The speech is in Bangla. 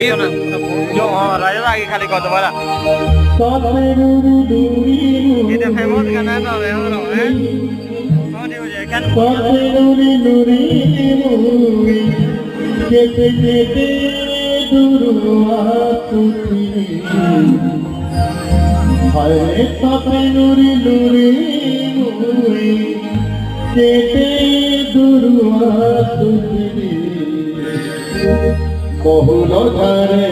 राजा आगे खाली कत बड़ा এটা ফেমাস গান না রে হলো হ্যাঁ কোন দিও কেন নুরি নুরি মুই যেতে যেতে দুরুয়া তুই হায় সাথে নুরি নুরি মুই যেতে দুরুয়া তুই বহুল ধারে